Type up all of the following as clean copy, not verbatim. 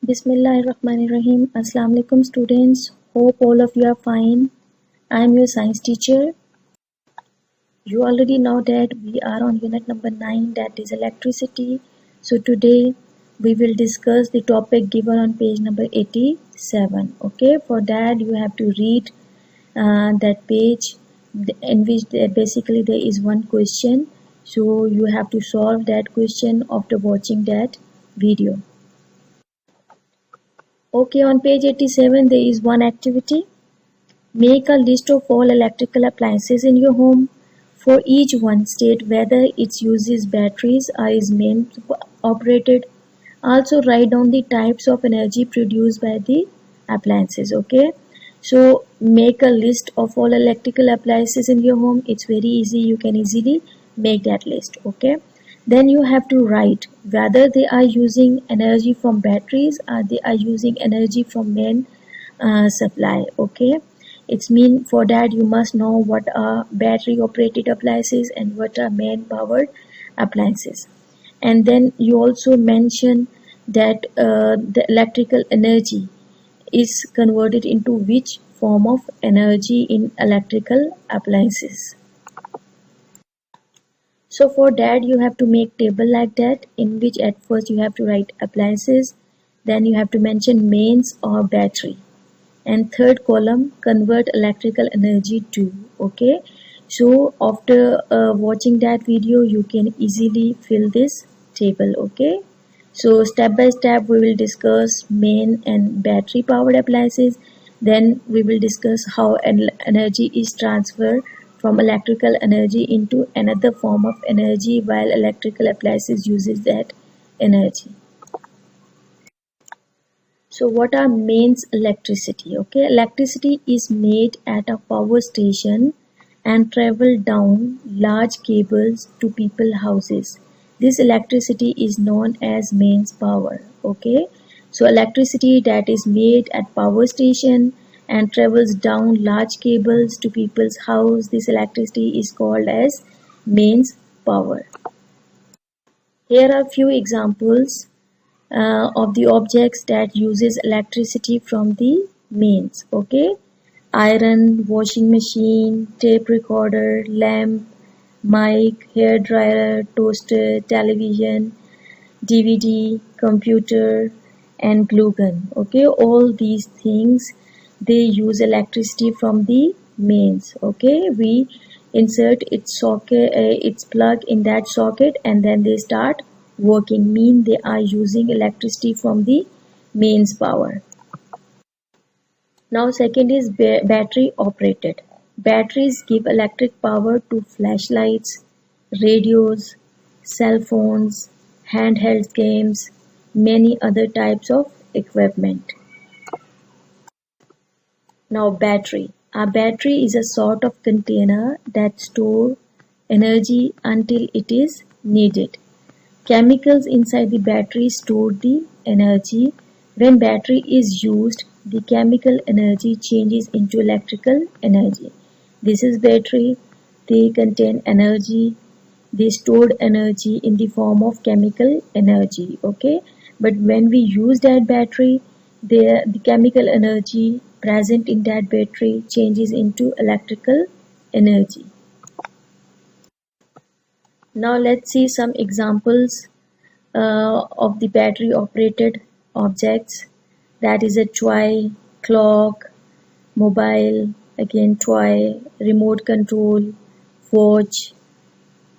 Bismillahirrahmanirrahim. Assalamu alaikum students. Hope all of you are fine. I am your science teacher. You already know that we are on unit number 9, that is electricity. So today we will discuss the topic given on page number 87. Okay, for that you have to read that page in which basically there is one question. So you have to solve that question after watching that video. Okay, on page 87 there is one activity. Make a list of all electrical appliances in your home. For each one, state whether it uses batteries or is main operated. Also write down the types of energy produced by the appliances. Okay, so make a list of all electrical appliances in your home. It's very easy, you can easily make that list. Okay, then you have to write whether they are using energy from batteries or they are using energy from main supply. Okay, it's mean for that you must know what are battery operated appliances and what are main powered appliances. And then you also mention that the electrical energy is converted into which form of energy in electrical appliances. So for that you have to make table like that, in which at first you have to write appliances, then you have to mention mains or battery, and third column convert electrical energy to. Okay, so after watching that video you can easily fill this table. Okay, so step by step we will discuss main and battery powered appliances, then we will discuss how energy is transferred from electrical energy into another form of energy while electrical appliances uses that energy. So what are mains electricity? Okay, electricity is made at a power station and travel down large cables to people houses. This electricity is known as mains power. Okay, so electricity that is made at power station and travels down large cables to people's house, this electricity is called as mains power. Here are few examples of the objects that uses electricity from the mains. Okay, iron, washing machine, tape recorder, lamp, mic, hair dryer, toaster, television, DVD, computer, and glue gun. Okay, all these things they use electricity from the mains. Okay, we insert its socket, its plug in that socket, and then they start working, mean they are using electricity from the mains power. Now second is battery operated. Batteries give electric power to flashlights, radios, cell phones, handheld games, many other types of equipment. Now battery. A battery is a sort of container that stores energy until it is needed. Chemicals inside the battery store the energy. When battery is used, the chemical energy changes into electrical energy. This is battery. They contain energy. They stored energy in the form of chemical energy. Okay, but when we use that battery, the chemical energy present in that battery changes into electrical energy. Now let's see some examples of the battery operated objects. That is a toy, clock, mobile, again toy, remote control, watch,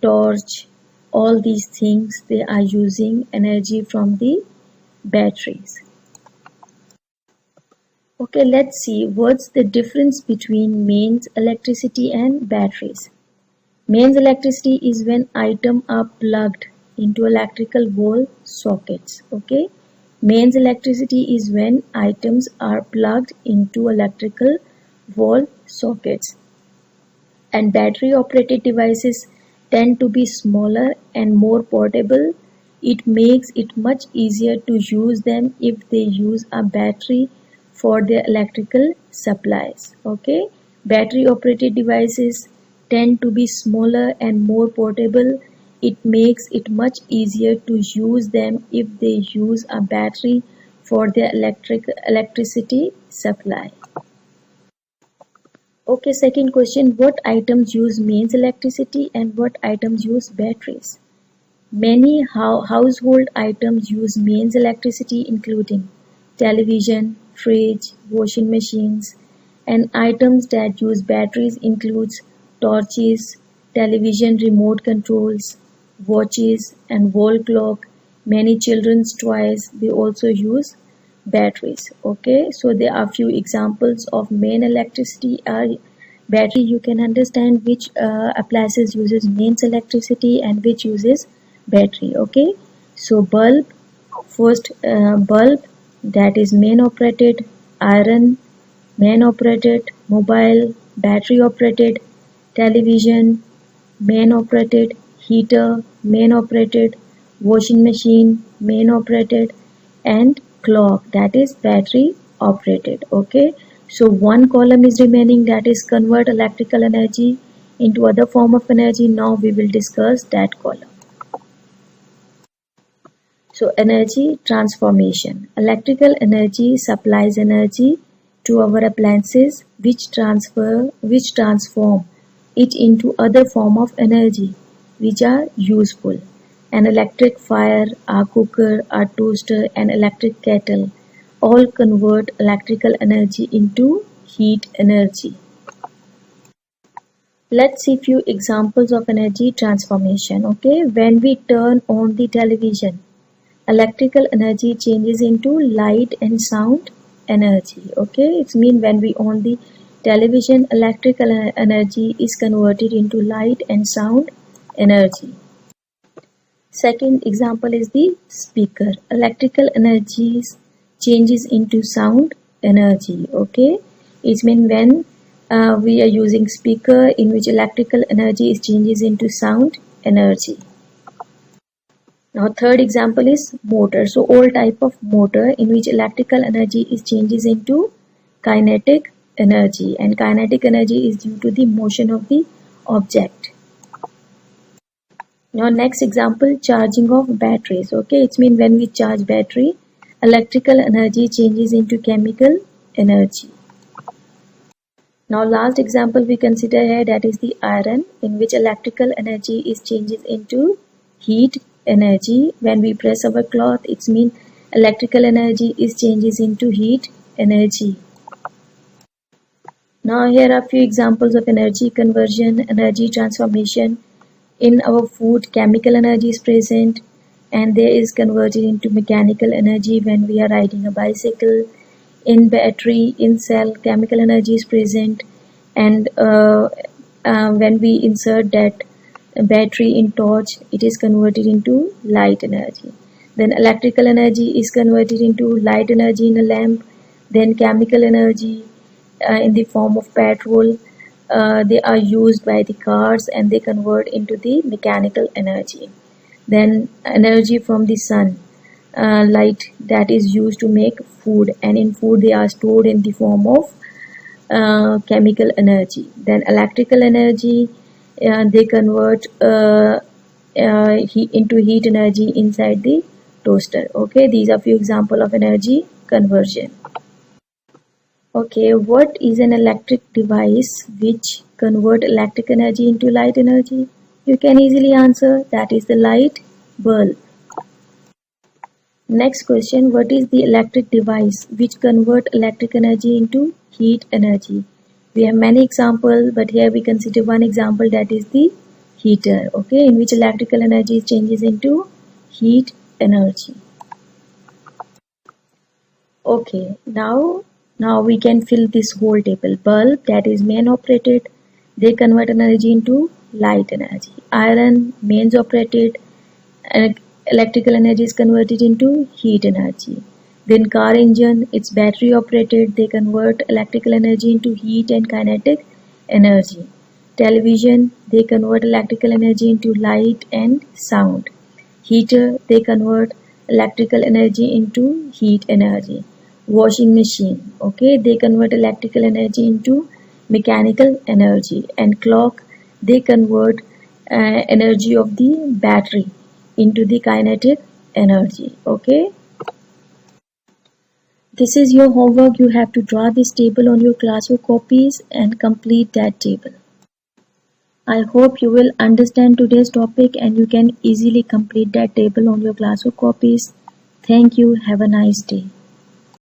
torch. All these things they are using energy from the batteries. Okay, let's see what's the difference between mains electricity and batteries. Mains electricity is when items are plugged into electrical wall sockets. Okay, mains electricity is when items are plugged into electrical wall sockets. And battery operated devices tend to be smaller and more portable. It makes it much easier to use them if they use a battery for their electrical supplies. Okay, battery operated devices tend to be smaller and more portable. It makes it much easier to use them if they use a battery for their electricity supply. Okay, second question, what items use mains electricity and what items use batteries? Many household items use mains electricity including television, fridge, washing machines, and items that use batteries includes torches, television remote controls, watches and wall clock. Many children's toys, they also use batteries. Okay, so there are few examples of main electricity are battery. You can understand which appliances uses mains electricity and which uses battery. Okay, so bulb, first bulb, that is main operated, iron main operated, mobile battery operated, television main operated, heater main operated, washing machine main operated, and clock, that is battery operated. Okay, so one column is remaining, that is convert electrical energy into other form of energy. Now we will discuss that column. So energy transformation. Electrical energy supplies energy to our appliances which transform it into other form of energy which are useful. An electric fire, a cooker, a toaster, an electric kettle all convert electrical energy into heat energy. Let's see few examples of energy transformation. Okay, when we turn on the television, electrical energy changes into light and sound energy. Okay, it means when we on the television, electrical energy is converted into light and sound energy. Second example is the speaker. Electrical energy changes into sound energy. Okay, it means when we are using speaker in which electrical energy is changes into sound energy. Now third example is motor. So all type of motor in which electrical energy is changes into kinetic energy, and kinetic energy is due to the motion of the object. Now next example, charging of batteries. Okay, it means when we charge battery, electrical energy changes into chemical energy. Now last example we consider here, that is the iron, in which electrical energy is changes into heat energy. When we press our cloth, it means electrical energy is changes into heat energy. Now here are few examples of energy conversion, energy transformation. In our food, chemical energy is present and there is converted into mechanical energy when we are riding a bicycle. In battery, in cell, chemical energy is present, and when we insert that battery in torch, it is converted into light energy. Then electrical energy is converted into light energy in a lamp. Then chemical energy in the form of petrol, they are used by the cars and they convert into the mechanical energy. Then energy from the sun, light, that is used to make food, and in food they are stored in the form of chemical energy. Then electrical energy, they convert into heat energy inside the toaster. Okay, these are few examples of energy conversion. Okay, what is an electric device which convert electric energy into light energy? You can easily answer, that is the light bulb. Next question, what is the electric device which convert electric energy into heat energy? We have many examples, but here we consider one example, that is the heater, okay, in which electrical energy changes into heat energy. Okay, now we can fill this whole table. Bulb, that is main operated, they convert energy into light energy. Iron, mains operated, electrical energy is converted into heat energy. Then car engine, it's battery operated, they convert electrical energy into heat and kinetic energy. Television, they convert electrical energy into light and sound. Heater, they convert electrical energy into heat energy. Washing machine, okay, they convert electrical energy into mechanical energy. And clock, they convert energy of the battery into the kinetic energy. Okay, This is your homework. You have to draw this table on your classwork copies and complete that table. I hope you will understand today's topic and you can easily complete that table on your classwork copies. Thank you. Have a nice day.